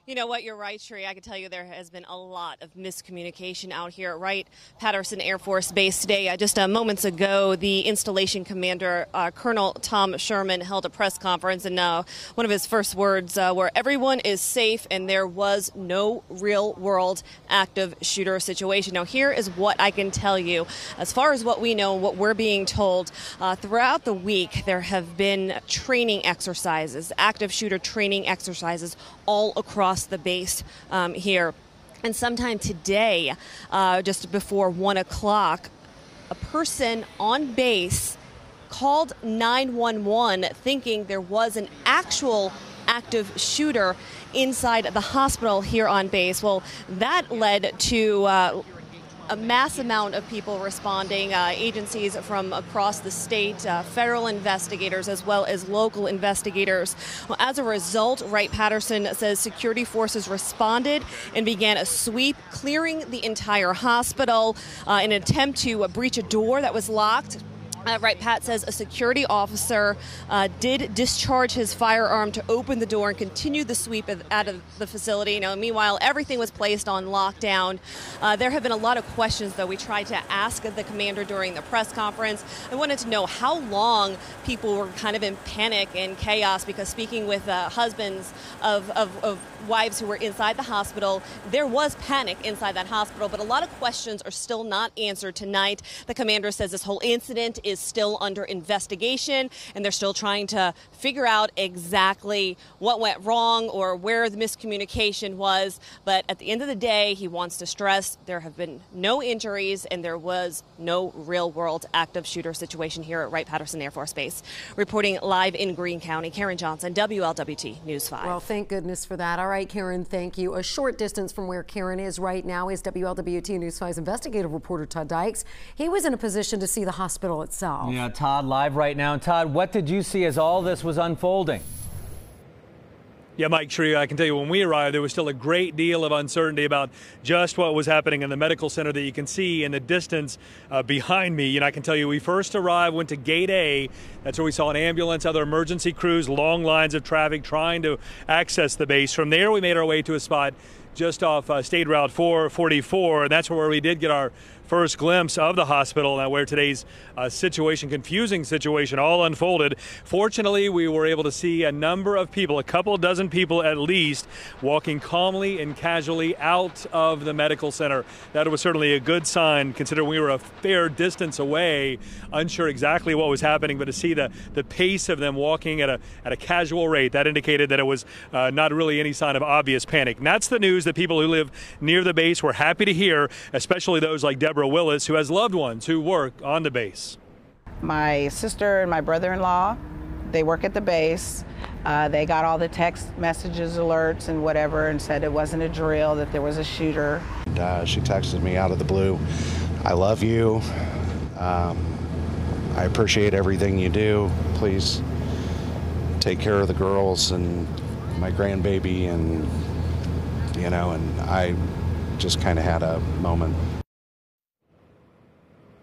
You know what? You're right, Sheree. I can tell you there has been a lot of miscommunication out here at Wright-Patterson Air Force Base today. Just moments ago, the installation commander, Colonel Tom Sherman, held a press conference, and one of his first words were, "Everyone is safe, and there was no real-world active shooter situation." Now, here is what I can tell you. As far as what we know, what we're being told, throughout the week, there have been training exercises, active shooter training exercises all across the base here. And sometime today, just before 1 o'clock, a person on base called 911 thinking there was an actual active shooter inside the hospital here on base. Well, that led to a mass amount of people responding, agencies from across the state, federal investigators, as well as local investigators. Well, as a result, Wright-Patterson says security forces responded and began a sweep, clearing the entire hospital in an attempt to breach a door that was locked. Wright-Pat says a security officer did discharge his firearm to open the door and continue the sweep out of the facility. Meanwhile, everything was placed on lockdown. There have been a lot of questions, though. We tried to ask the commander during the press conference. I wanted to know how long people were kind of in panic and chaos, because speaking with husbands of wives who were inside the hospital, there was panic inside that hospital, but a lot of questions are still not answered tonight. The commander says this whole incident is still under investigation, and they're still trying to figure out exactly what went wrong or where the miscommunication was. But at the end of the day, he wants to stress there have been no injuries and there was no real-world active shooter situation here at Wright-Patterson Air Force Base. Reporting live in Greene County, Karen Johnson, WLWT News 5. Well, thank goodness for that. All right, Karen, thank you. A short distance from where Karen is right now is WLWT News 5's investigative reporter Todd Dykes. He was in a position to see the hospital itself. Yeah, Todd, live right now. Todd, what did you see as all this was unfolding? Yeah, Mike, Sheree, I can tell you when we arrived, there was still a great deal of uncertainty about just what was happening in the medical center that you can see in the distance behind me. I can tell you we first arrived, went to Gate A. That's where we saw an ambulance, other emergency crews, long lines of traffic trying to access the base. From there, we made our way to a spot just off State Route 444, and that's where we did get our first glimpse of the hospital, where today's confusing situation all unfolded. Fortunately, we were able to see a number of people, a couple dozen people at least, walking calmly and casually out of the medical center. That was certainly a good sign, considering we were a fair distance away, unsure exactly what was happening, but to see the pace of them walking at a casual rate, that indicated that it was not really any sign of obvious panic. And that's the news that people who live near the base were happy to hear, especially those like Deborah Willis, who has loved ones who work on the base. My sister and my brother-in-law, they work at the base. They got all the text messages, alerts, and whatever, and said it wasn't a drill, that there was a shooter. She texted me out of the blue, "I love you. I appreciate everything you do. Please take care of the girls and my grandbaby," and and I just kind of had a moment.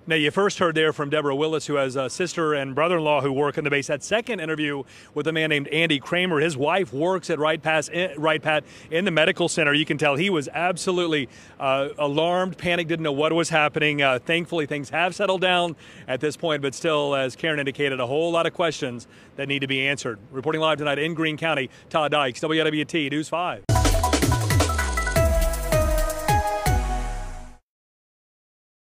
Now, you first heard there from Deborah Willis, who has a sister and brother-in-law who work in the base. That second interview with a man named Andy Kramer. His wife works at Wright-Pat in the medical center. You can tell he was absolutely alarmed, panicked, didn't know what was happening. Thankfully, things have settled down at this point, but still, as Karen indicated, a whole lot of questions that need to be answered. Reporting live tonight in Greene County, Todd Dykes, WLWT News 5.